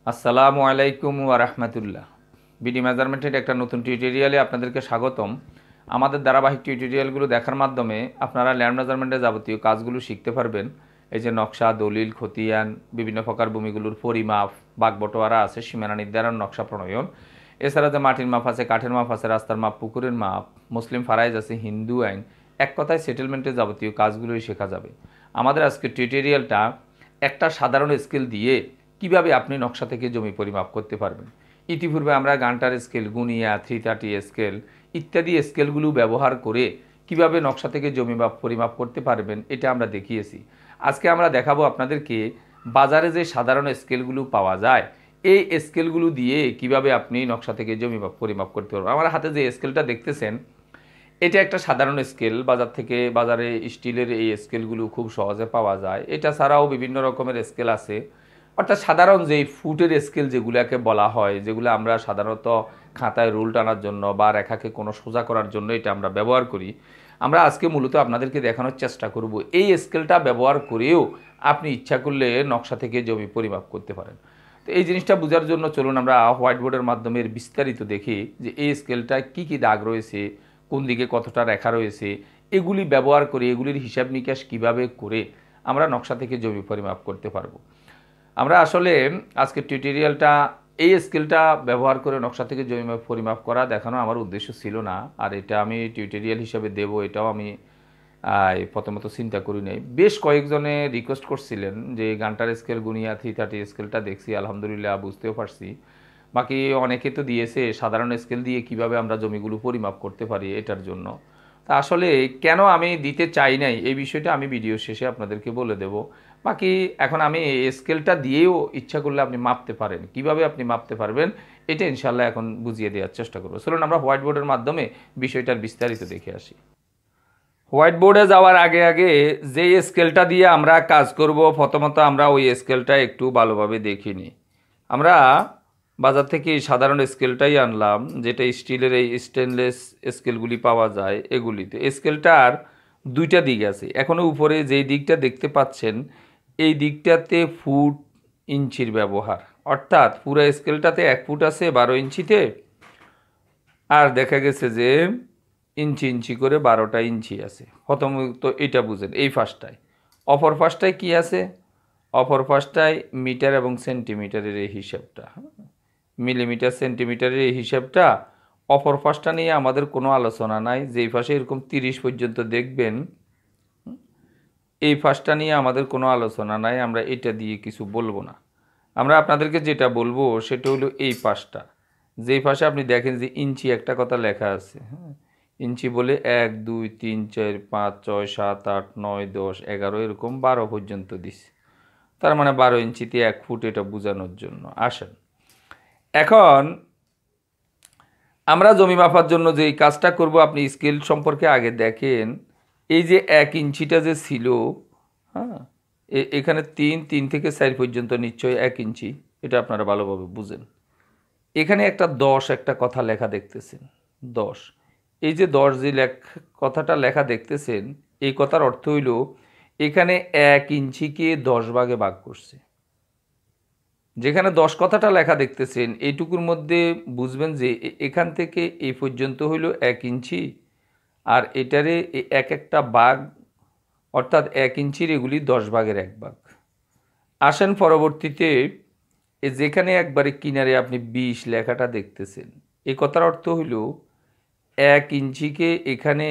আসসালামু আলাইকুম ওয়া রাহমাতুল্লাহ। বিডি মেজারমেন্টের একটা নতুন টিউটোরিয়ালে আপনাদেরকে স্বাগতম। আমাদের ধারাবাহিক টিউটোরিয়ালগুলো দেখার মাধ্যমে আপনারা ল্যান্ড মেজারমেন্টের যাবতীয় কাজগুলো শিখতে পারবেন। এই যে নকশা, দলিল, খতিয়ান, বিভিন্ন প্রকার ভূমিগুলোর পরিমাপ, বাঁকবটোয়ারা আছে, সীমানা নির্ধারণ, নকশা প্রণয়ন, এছাড়া যে মাটির মাপ আছে, কাঠের মাপ আছে, রাস্তার মাপ, পুকুরের মাপ, মুসলিম ফারাইজ আছে, হিন্দু আইন, এক কথায় সেটেলমেন্টের যাবতীয় কাজগুলোই শেখা যাবে। আমাদের আজকের টিউটোরিয়ালটা একটা সাধারণ স্কেল দিয়ে কিভাবে আপনি নকশা থেকে জমি পরিমাপ করতে পারবেন। ইতিপূর্বে আমরা গান্টার স্কেল, গুনিয়া, 330 স্কেল ইত্যাদি স্কেলগুলো ব্যবহার করে কিভাবে নকশা থেকে জমি পরিমাপ করতে পারবেন এটা আমরা দেখিয়েছি। আজকে আমরা দেখাবো আপনাদেরকে বাজারে যে সাধারণ স্কেলগুলো পাওয়া যায় এই স্কেলগুলো দিয়ে কিভাবে আপনি নকশা থেকে জমি পরিমাপ করতে পারবেন। আমার হাতে যে স্কেলটা দেখতেছেন এটা একটা সাধারণ স্কেল। বাজারে স্টিলের এই স্কেলগুলো খুব সহজে পাওয়া যায়। এটা ছাড়াও বিভিন্ন রকমের স্কেল আছে, অর্থাৎ সাধারণ যেই ফুটের স্কেল যেগুলোকে বলা হয়, যেগুলো আমরা সাধারণত খাতায় রুল টানার জন্য বা রেখাকে কোনো সোজা করার জন্য এটা আমরা ব্যবহার করি। আমরা আজকে মূলত আপনাদেরকে দেখানোর চেষ্টা করব এই স্কেলটা ব্যবহার করেও আপনি ইচ্ছা করলে নকশা থেকে জমি পরিমাপ করতে পারেন। তো এই জিনিসটা বোঝার জন্য চলুন আমরা হোয়াইট বোর্ডের মাধ্যমে বিস্তারিত দেখি যে এই স্কেলটায় কী কী দাগ রয়েছে, কোন দিকে কতটা রেখা রয়েছে, এগুলি ব্যবহার করে এগুলির হিসাব নিকাশ কীভাবে করে আমরা নকশা থেকে জমি পরিমাপ করতে পারবো। আমরা আসলে আজকের টিউটোরিয়ালটা এই স্কেলটা ব্যবহার করে নকশা থেকে জমি পরিমাপ করা দেখানো আমার উদ্দেশ্য ছিল না, আর এটা আমি টিউটোরিয়াল হিসাবে দেব এটাও আমি প্রথমত চিন্তা করি নাই। বেশ কয়েকজনে রিকোয়েস্ট করছিলেন যে গান্টার স্কেল, গুনিয়া, 330 স্কেলটা দেখছি, আলহামদুলিল্লাহ বুঝতেও পারছি। বাকি অনেকে তো দিয়েছে সাধারণ স্কেল দিয়ে কিভাবে আমরা জমিগুলো পরিমাপ করতে পারি এটার জন্য। তা আসলে কেন আমি দিতে চাই নাই এই বিষয়টা আমি ভিডিও শেষে আপনাদেরকে বলে দেব। বাকি এখন আমি স্কেলটা দিয়েও ইচ্ছা করলে আপনি মাপতে পারেন, কিভাবে আপনি মাপতে পারবেন এটা ইনশাল্লাহ এখন বুঝিয়ে দেওয়ার চেষ্টা করবো। চলুন আমরা হোয়াইট বোর্ডের মাধ্যমে বিষয়টার বিস্তারিত দেখে আসি। হোয়াইট বোর্ডে যাওয়ার আগে আগে যে স্কেলটা দিয়ে আমরা কাজ করব প্রথমত আমরা ওই স্কেলটা একটু ভালোভাবে দেখিনি। আমরা বাজার থেকে সাধারণ স্কেলটাই আনলাম, যেটা স্টিলের এই স্টেনলেস স্কেলগুলি পাওয়া যায় এগুলিতে। স্কেলটার দুইটা দিক আছে। এখনও উপরে যেই দিকটা দেখতে পাচ্ছেন এই দিকটাতে ফুট ইঞ্চির ব্যবহার, অর্থাৎ পুরো স্কেলটাতে 1 ফুট আছে 12 ইঞ্চিতে, আর দেখা গেছে যে ইঞ্চি ইঞ্চি করে 12টা ইঞ্চি আছে। প্রথমত এটা বুঝেন এই ফার্স্টটায়। অপর ফার্স্টটায় কী আছে? অপর ফার্স্টটায় মিটার এবং সেন্টিমিটারের এই হিসাবটা, মিলিমিটার সেন্টিমিটারের এই হিসাবটা অপর ফার্স্টটা নিয়ে আমাদের কোনো আলোচনা নাই। যেই ফার্স্টে এরকম 30 পর্যন্ত দেখবেন এই ফার্স্টটা নিয়ে আমাদের কোনো আলোচনা নাই, আমরা এটা দিয়ে কিছু বলবো না। আমরা আপনাদেরকে যেটা বলবো সেটা হলো এই পাশটা, যেই পাশে আপনি দেখেন যে ইঞ্চি একটা কথা লেখা আছে। হ্যাঁ, ইঞ্চি বলে 1 2 3 4 5 6 7 8 9 10 11 এরকম 12 পর্যন্ত দিছে। তার মানে 12 ইঞ্চিতে 1 ফুট, এটা বোঝানোর জন্য। আসেন এখন আমরা জমি মাপার জন্য যে এই কাজটা করব, আপনি স্কেল সম্পর্কে আগে দেখেন। এই যে 1 ইঞ্চিটা যে ছিল, হ্যাঁ, এখানে 3 থেকে 4 পর্যন্ত নিশ্চয়ই 1 ইঞ্চি, এটা আপনারা ভালোভাবে বুঝেন। এখানে একটা 10 একটা কথা লেখা দেখতেছেন, 10। এই যে 10 যে কথাটা লেখা দেখতেছেন, এই কথার অর্থ হইল এখানে 1 ইঞ্চিকে 10 ভাগে ভাগ করছে। যেখানে 10 কথাটা লেখা দেখতেছেন এইটুকুর মধ্যে বুঝবেন যে এখান থেকে এই পর্যন্ত হইল 1 ইঞ্চি, আর এটারে এক একটা ভাগ, অর্থাৎ 1 ইঞ্চির এগুলি 10 ভাগের 1 ভাগ। আসেন পরবর্তীতে যেখানে একবারে কিনারে আপনি 20 লেখাটা দেখতেছেন, এই কথার অর্থ হইল 1 ইঞ্চিকে এখানে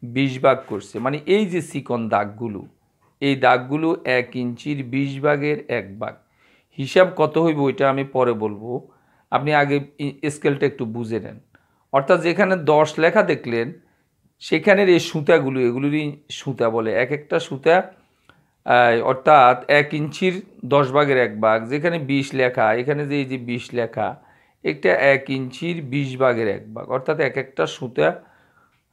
20 ভাগ করছে। মানে এই যে চিকন দাগগুলো, এই দাগগুলো 1 ইঞ্চির 20 ভাগের 1 ভাগ। হিসাব কত হইব ওইটা আমি পরে বলবো, আপনি আগে স্কেলটা একটু বুঝে নেন। অর্থাৎ যেখানে 10 লেখা দেখলেন সেখানের এই সুতাগুলো, এগুলোরই সুতা বলে, এক একটা সুতা, অর্থাৎ 1 ইঞ্চির 10 ভাগের 1 ভাগ। যেখানে 20 লেখা, এখানে যে এই যে 20 লেখা, একটা 1 ইঞ্চির 20 ভাগের 1 ভাগ, অর্থাৎ এক একটা সুতা,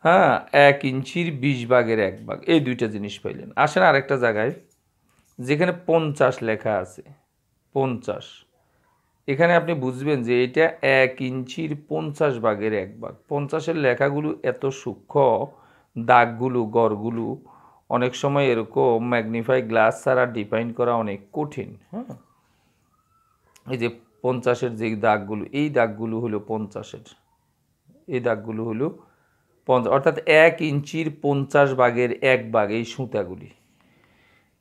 হ্যাঁ, 1 ইঞ্চির 20 ভাগের 1 ভাগ। এই দুইটা জিনিস পাইলেন। আসেন আরেকটা জায়গায় যেখানে 50 লেখা আছে, 50, এখানে আপনি বুঝবেন যে এটা 1 ইঞ্চির 50 ভাগের 1 ভাগ। 50-এর লেখাগুলো এত সূক্ষ্ম, দাগগুলো, গড়গুলো অনেক সময় এরকম ম্যাগনিফাই গ্লাস ছাড়া ডিফাইন করা অনেক কঠিন। হ্যাঁ, এই যে 50-এর যে দাগগুলো, এই দাগগুলো হলো 50-এর, এই দাগগুলো হলো 50, অর্থাৎ 1 ইঞ্চির 50 ভাগের 1 ভাগ এই সুতাগুলি।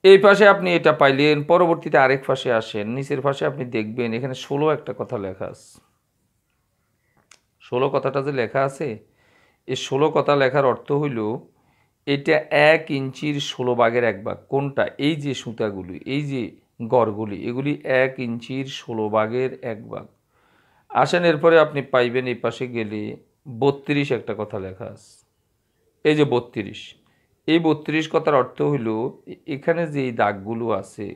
এই পাশে আপনি এটা পাইলেন। পরবর্তীতে আরেক পাশে আসেন, নিচের পাশে আপনি দেখবেন এখানে 16 একটা কথা লেখা আছে। 16 কথাটা যে লেখা আছে, এই 16 কথা লেখার অর্থ হইল এটা 1 ইঞ্চির 16 ভাগের 1 ভাগ। কোনটা? এই যে সুতাগুলি, এই যে গড়গুলি, এগুলি 1 ইঞ্চির 16 ভাগের 1 ভাগ। আসেন এরপরে আপনি পাইবেন এই পাশে গেলে 32 একটা কথা লেখা আছে। এই যে 32, এই 32 কথার অর্থ হইল এখানে যে এই দাগগুলো আছে,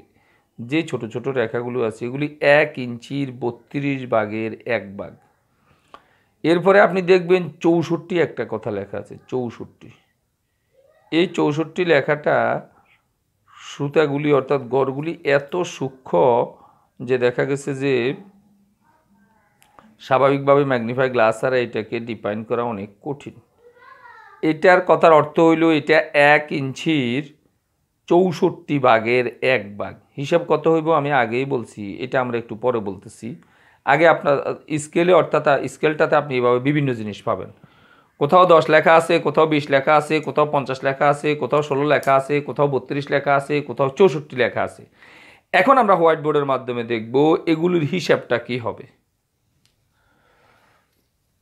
যে ছোট ছোট রেখাগুলো আছে, এগুলি 1 ইঞ্চির 32 ভাগের 1 ভাগ। এরপরে আপনি দেখবেন 64 একটা কথা লেখা আছে, 64। এই 64 লেখাটা সুতাগুলি অর্থাৎ গড়গুলি এত সূক্ষ্ম যে দেখা গেছে যে স্বাভাবিকভাবে ম্যাগনিফাই গ্লাস ছাড়া এটাকে ডিফাইন করা অনেক কঠিন। এটার কথার অর্থ হইল এটা 1 ইঞ্চির 64 ভাগের 1 ভাগ। হিসাব কত হইব আমি আগেই বলছি, এটা আমরা একটু পরে বলতেছি। আগে আপনার স্কেলে, অর্থাৎ স্কেলটাতে আপনি এভাবে বিভিন্ন জিনিস পাবেন। কোথাও 10 লেখা আছে, কোথাও 20 লেখা আছে, কোথাও 50 লেখা আছে, কোথাও 16 লেখা আছে, কোথাও 32 লেখা আছে, কোথাও 64 লেখা আছে। এখন আমরা হোয়াইট বোর্ডের মাধ্যমে দেখব এগুলির হিসাবটা কি হবে।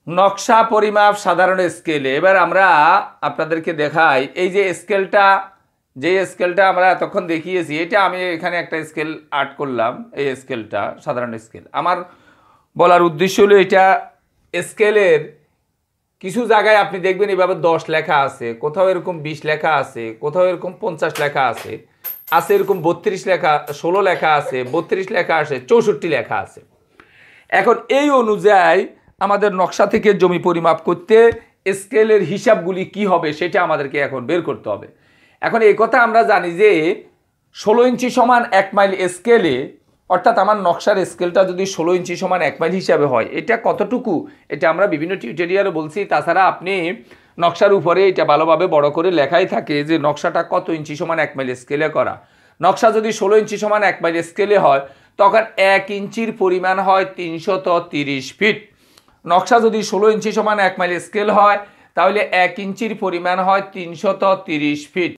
নকশা পরিমাপ সাধারণ স্কেলে এবার আমরা আপনাদেরকে দেখাই। এই যে স্কেলটা, যে স্কেলটা আমরা এতক্ষণ দেখিয়েছি, এটা আমি এখানে একটা স্কেল আর্ট করলাম। এই স্কেলটা সাধারণ স্কেল। আমার বলার উদ্দেশ্য হলো এটা স্কেলের কিছু জায়গায় আপনি দেখবেন এভাবে 10 লেখা আছে, কোথাও এরকম 20 লেখা আছে, কোথাও এরকম 50 লেখা আছে, আছে এরকম 32 লেখা, 16 লেখা আছে, 32 লেখা আছে, 64 লেখা আছে। এখন এই অনুযায়ী আমাদের নকশা থেকে জমি পরিমাপ করতে স্কেলের হিসাবগুলি কি হবে সেটা আমাদেরকে এখন বের করতে হবে। এখন এই কথা আমরা জানি যে 16 ইঞ্চি সমান 1 মাইল স্কেলে, অর্থাৎ আমার নকশার স্কেলটা যদি 16 ইঞ্চি সমান 1 মাইল হিসাবে হয়, এটা কতটুকু এটা আমরা বিভিন্ন টিউটোরিয়ালে বলছি। তাছাড়া আপনি নকশার উপরে এটা ভালোভাবে বড় করে লেখাই থাকে যে নকশাটা কত ইঞ্চি সমান 1 মাইল স্কেলে করা। নকশা যদি 16 ইঞ্চি সমান 1 মাইল স্কেলে হয় তখন 1 ইঞ্চির পরিমাণ হয় 330 ফিট। নকশা যদি 16 ইঞ্চি সমান 1 মাইল স্কেল হয় তাহলে 1 ইঞ্চির পরিমাণ হয় 330 ফিট।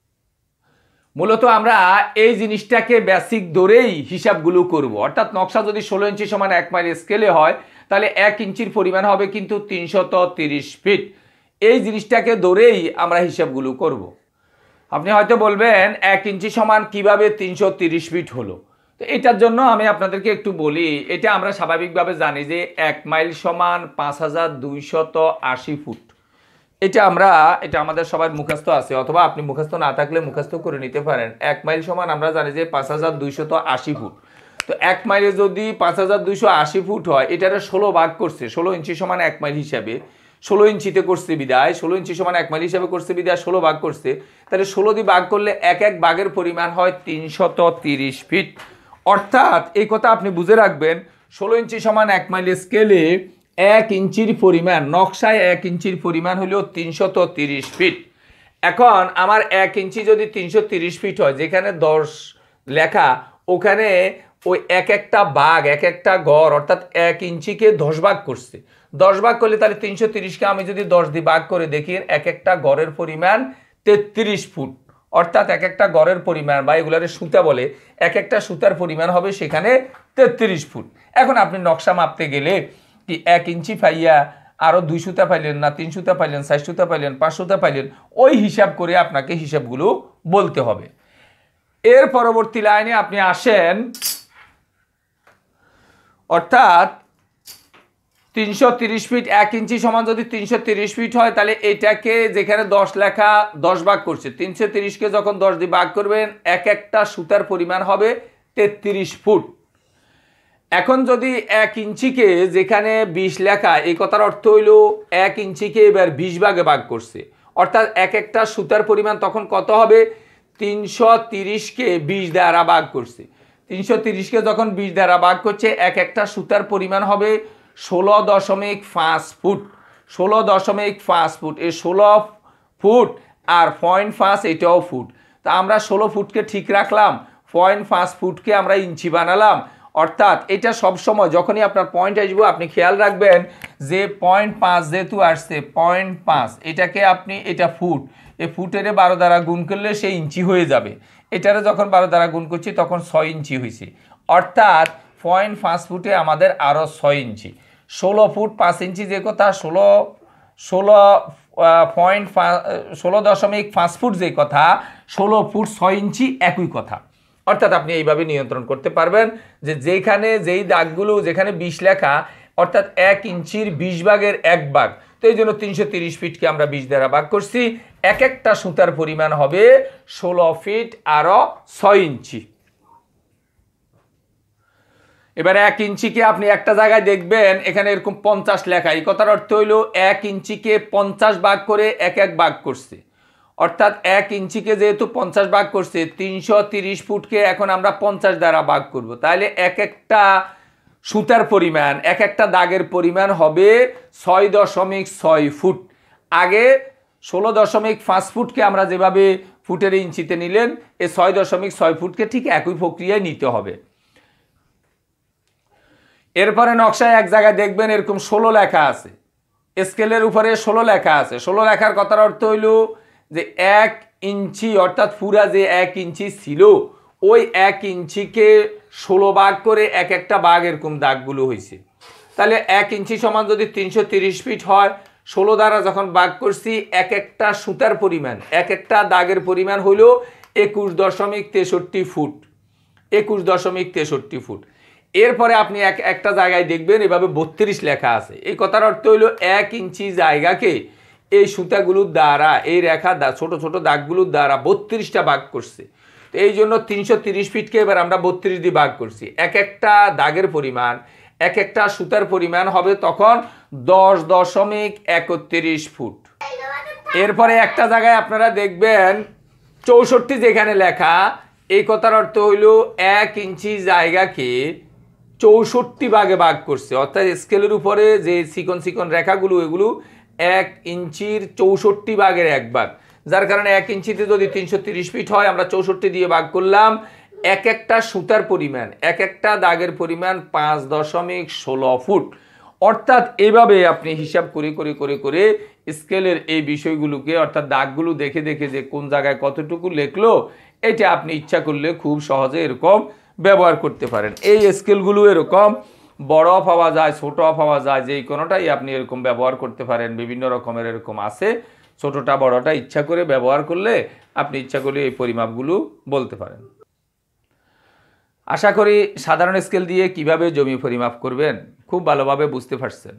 মূলত আমরা এই জিনিসটাকে বেসিক ধরেই হিসাবগুলো করব। অর্থাৎ নকশা যদি 16 ইঞ্চি সমান 1 মাইল স্কেলে হয় তাহলে 1 ইঞ্চির পরিমাণ হবে কিন্তু 330 ফিট। এই জিনিসটাকে ধরেই আমরা হিসাবগুলো করব। আপনি হয়তো বলবেন 1 ইঞ্চি সমান কিভাবে 330 ফিট হলো। তো এটার জন্য আমি আপনাদেরকে একটু বলি। এটা আমরা স্বাভাবিকভাবে জানি যে 1 মাইল সমান 5280 ফুট। এটা আমাদের সবার মুখস্থ আছে, অথবা আপনি মুখস্থ না থাকলে মুখস্থ করে নিতে পারেন। 1 মাইল সমান আমরা জানি যে 5280 ফুট। তো 1 মাইলে যদি 5280 ফুট হয়, এটারে 16 ভাগ করছে 16 ইঞ্চি সমান 1 মাইল হিসাবে, 16 ইঞ্চিতে করছে বিদায়, 16 ইঞ্চি সমান 1 মাইল হিসাবে করছে বিদায় 16 ভাগ করছে, তাহলে 16 দিয়ে ভাগ করলে এক এক ভাগের পরিমাণ হয় 330 ফিট। অর্থাৎ এই কথা আপনি বুঝে রাখবেন, 16 ইঞ্চি সমান 1 মাইল স্কেলে 1 ইঞ্চির পরিমাণ, নকশায় 1 ইঞ্চির পরিমাণ হলো 330 ফিট। এখন আমার 1 ইঞ্চি যদি 330 ফিট হয়, যেখানে 10 লেখা, ওখানে ওই এক একটা ভাগ, এক একটা গড়, অর্থাৎ 1 ইঞ্চিকে 10 ভাগ করছে। 10 ভাগ করলে তাহলে 330কে আমি যদি 10 দিয়ে ভাগ করে দেখি, এক একটা গড়ের পরিমাণ 33 ফুট। অর্থাৎ এক একটা গড়ের পরিমাণ, বা এগুলারে সুতা বলে, এক একটা সুতার পরিমাণ হবে সেখানে 33 ফুট। এখন আপনি নকশা মাপতে গেলে কি 1 ইঞ্চি পাইয়া আরও 2 সুতা পাইলেন না, 3 সুতা পাইলেন, 4 সুতা পাইলেন, 5 সুতা পাইলেন, ওই হিসাব করে আপনাকে হিসাবগুলো বলতে হবে। এর পরবর্তী লাইনে আপনি আসেন, অর্থাৎ 330 ফিট 1 ইঞ্চি সমান যদি 330 ফিট হয়, তাহলে এটাকে যেখানে 10 লেখা 10 ভাগ করছে, 330কে যখন 10 দিয়ে ভাগ করবেন এক একটা সুতার পরিমাণ হবে 33 ফুট। এখন যদি 1 ইঞ্চিকে যেখানে 20 লেখা, এই কথার অর্থ হইল 1 ইঞ্চিকে এবার 20 ভাগে ভাগ করছে, অর্থাৎ এক একটা সুতার পরিমাণ তখন কত হবে, 330কে 20 দ্বারা ভাগ করছে। 330কে যখন 20 দ্বারা ভাগ করছে, এক একটা সুতার পরিমাণ হবে 16.5 ফুট। 16.5 ফুট, এই 16 ফুট আর 0.5 এটাও ফুট। তা আমরা 16 ফুটকে ঠিক রাখলাম, 0.5 ফুটকে আমরা ইঞ্চি বানালাম, অর্থাৎ এটা সবসময় যখনই আপনার পয়েন্ট আসবে আপনি খেয়াল রাখবেন যে 0.5 যেহেতু আসছে 0.5 এটাকে আপনি এটা ফুট, এই ফুটের 12 দ্বারা গুণ করলে সে ইঞ্চি হয়ে যাবে। এটারে যখন 12 দ্বারা গুণ করছি তখন 6 ইঞ্চি হয়েছে, অর্থাৎ 0.5 ফুটে আমাদের আরও 6 ইঞ্চি। 16 ফুট 5 ইঞ্চি যে কথা, 16.5 ফুট যে কথা, 16 ফুট 6 ইঞ্চি একই কথা। অর্থাৎ আপনি এইভাবে নিয়ন্ত্রণ করতে পারবেন যে যেখানে যেই দাগগুলো যেখানে 20 লেখা, অর্থাৎ 1 ইঞ্চির 20 ভাগের 1 ভাগ, তো এই জন্য 330 ফিটকে আমরা 20 দ্বারা ভাগ করছি। এক একটা সুতার পরিমাণ হবে 16 ফিট আরও 6 ইঞ্চি। এবার 1 ইঞ্চিকে আপনি একটা জায়গায় দেখবেন এখানে এরকম 50 লেখা, এই কথার অর্থ হইল 1 ইঞ্চিকে 50 ভাগ করে 1 ভাগ করছে, অর্থাৎ 1 ইঞ্চিকে যেহেতু 50 ভাগ করছে, 330 ফুটকে এখন আমরা 50 দ্বারা ভাগ করব, তাহলে এক একটা সুতার পরিমাণ এক একটা দাগের পরিমাণ হবে 6.6 ফুট। আগে 16.5 ফুটকে আমরা যেভাবে ফুটের ইঞ্চিতে নিলেন, এই 6.6 ফুটকে ঠিক একই প্রক্রিয়ায় নিতে হবে। এরপরে নকশায় এক জায়গায় দেখবেন এরকম 16 লেখা আছে, স্কেলের উপরে 16 লেখা আছে। 16 লেখার কথার অর্থ হইল যে 1 ইঞ্চি, অর্থাৎ পুরা যে 1 ইঞ্চি ছিল ওই 1 ইঞ্চিকে 16 ভাগ করে এক একটা ভাগ এরকম দাগগুলো হয়েছে। তাহলে 1 ইঞ্চি সমান যদি 330 ফিট হয়, 16 দ্বারা যখন ভাগ করছি এক একটা সুতার পরিমাণ এক একটা দাগের পরিমাণ হইল 21.63 ফুট, 21.63 ফুট। এরপরে আপনি একটা জায়গায় দেখবেন এভাবে 32 লেখা আছে, এই কথার অর্থ হইল 1 ইঞ্চি জায়গাকে এই সুতাগুলোর দ্বারা এই রেখা ছোট ছোট দাগগুলোর দ্বারা 32টা ভাগ করছে। তো এই জন্য 330 ফিটকে এবার আমরা 32 দিয়ে ভাগ করছি। এক একটা দাগের পরিমাণ এক একটা সুতার পরিমাণ হবে তখন 10.31 ফুট। এরপরে একটা জায়গায় আপনারা দেখবেন 64 যেখানে লেখা, এই কথার অর্থ হইল 1 ইঞ্চি জায়গাকে 64 ভাগে ভাগ করছে, অর্থাৎ স্কেলের উপরে যে চিকন চিকন রেখাগুলো এগুলো 1 ইঞ্চির 64 ভাগের 1 ভাগ, যার কারণে 1 ইঞ্চিতে যদি 330 ফিট হয় আমরা 64 দিয়ে ভাগ করলাম। এক একটা সুতার পরিমাণ এক একটা দাগের পরিমাণ 5.16 ফুট। অর্থাৎ এইভাবে আপনি হিসাব করে করে করে করে স্কেলের এই বিষয়গুলোকে, অর্থাৎ দাগগুলো দেখে দেখে যে কোন জায়গায় কতটুকু লেখলো, এটা আপনি ইচ্ছা করলে খুব সহজে এরকম ব্যবহার করতে পারেন। এই স্কেলগুলো এরকম বড় পাওয়া যায়, ছোট পাওয়া যায়, যেই কোনোটাই আপনি এরকম ব্যবহার করতে পারেন। বিভিন্ন রকমের এরকম আছে, ছোটটা বড়টা ইচ্ছা করে ব্যবহার করলে আপনি ইচ্ছা করলে এই পরিমাপগুলো বলতে পারেন। আশা করি সাধারণ স্কেল দিয়ে কিভাবে জমি পরিমাপ করবেন খুব ভালোভাবে বুঝতে পারছেন।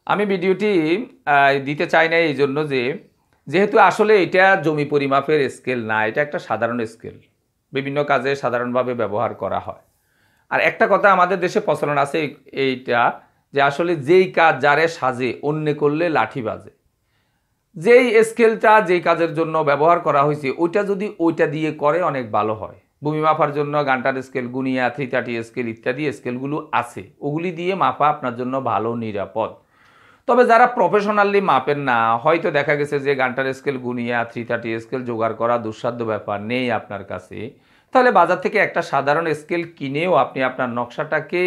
আমি ভিডিওটি দিতে চাই না এই জন্য যেহেতু আসলে এটা জমি পরিমাপের স্কেল না, এটা একটা সাধারণ স্কেল, বিভিন্ন কাজে সাধারণভাবে ব্যবহার করা হয়। আর একটা কথা আমাদের দেশে প্রচলন আছে এইটা যে আসলে যেই কাজ যারে সাজে অন্যে করলে লাঠি বাজে। যেই স্কেলটা যেই কাজের জন্য ব্যবহার করা হয়েছে ওইটা যদি ওইটা দিয়ে করে অনেক ভালো হয়। ভূমি মাপার জন্য গান্টার স্কেল, গুনিয়া, 330 স্কেল ইত্যাদি স্কেলগুলো আছে, ওগুলি দিয়ে মাপা আপনার জন্য ভালো নিরাপদ। তবে যারা প্রফেশনালি মাপেন না, হয়তো দেখা গেছে যে গান্টার স্কেল, গুনিয়া, 330 স্কেল জোগাড় করা দুঃসাধ্য ব্যাপার নেই আপনার কাছে, তাহলে বাজার থেকে একটা সাধারণ স্কেল কিনেও আপনি আপনার নকশাটাকে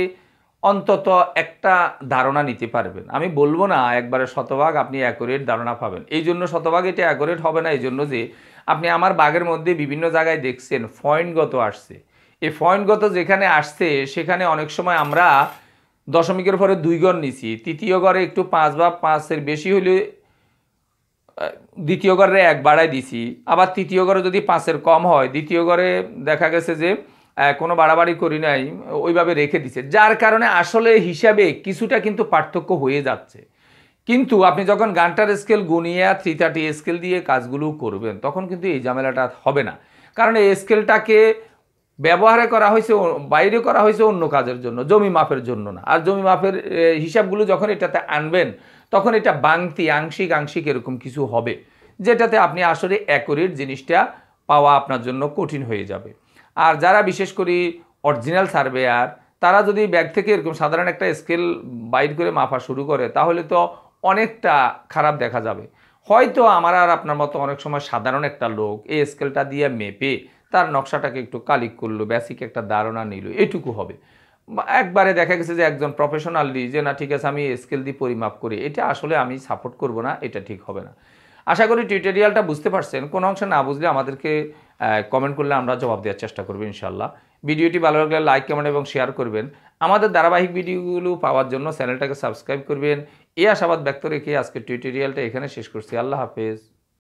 অন্তত একটা ধারণা নিতে পারবেন। আমি বলবো না একবারে শতভাগ আপনি অ্যাকুরেট ধারণা পাবেন, এই জন্য শতভাগ এটা অ্যাকুরেট হবে না, এই জন্য যে আপনি আমার বাগের মধ্যে বিভিন্ন জায়গায় দেখছেন পয়েন্টগত আসছে। এই পয়েন্টগত যেখানে আসছে সেখানে অনেক সময় আমরা দশমিকের পরে 2 গড় নিছি, তৃতীয় গড়ে একটু 5 বা 5-এর বেশি হলে দ্বিতীয় গড়ে 1 বাড়াই দিছি, আবার তৃতীয় গড়ে যদি 5-এর কম হয় দ্বিতীয় গড়ে দেখা গেছে যে কোনো বাড়াবাড়ি করি নাই, ওইভাবে রেখে দিছে, যার কারণে আসলে হিসাবে কিছুটা কিন্তু পার্থক্য হয়ে যাচ্ছে। কিন্তু আপনি যখন গান্টার স্কেল, গুনিয়া, 330 স্কেল দিয়ে কাজগুলো করবেন তখন কিন্তু এই ঝামেলাটা হবে না, কারণ এই স্কেলটাকে ব্যবহারে করা হয়েছে, বাইরে করা হয়েছে অন্য কাজের জন্য, জমি মাপের জন্য না। আর জমি মাপের হিসাবগুলো যখন এটাতে আনবেন তখন এটা বাংতি আংশিক আংশিক এরকম কিছু হবে, যেটাতে আপনি আসলে অ্যাকুরেট জিনিসটা পাওয়া আপনার জন্য কঠিন হয়ে যাবে। আর যারা বিশেষ করে অরিজিনাল সার্ভেয়ার তারা যদি ব্যাগ থেকে এরকম সাধারণ একটা স্কেল বাইর করে মাপা শুরু করে তাহলে তো অনেকটা খারাপ দেখা যাবে। হয়তো আমার আর আপনার মতো অনেক সময় সাধারণ একটা লোক এই স্কেলটা দিয়ে মেপে তার নকশাটাকে একটু কালিক করলো, বেসিক একটা ধারণা নিল, এটুকু হবে। একবারে দেখা গেছে যে একজন প্রফেশনালি যে না ঠিক আছে আমি স্কেল দিয়ে পরিমাপ করি, এটা আসলে আমি সাপোর্ট করব না, এটা ঠিক হবে না। আশা করি টিউটোরিয়ালটা বুঝতে পারছেন। কোনো অংশ না বুঝলে আমাদেরকে কমেন্ট করলে আমরা জবাব দেওয়ার চেষ্টা করব ইনশাল্লাহ। ভিডিওটি ভালো লাগলে লাইক, কমেন্ট এবং শেয়ার করবেন। আমাদের ধারাবাহিক ভিডিওগুলো পাওয়ার জন্য চ্যানেলটাকে সাবস্ক্রাইব করবেন। এই আশাবাদ ব্যক্ত রেখে আজকের টিউটোরিয়ালটা এখানে শেষ করছি। আল্লাহ হাফেজ।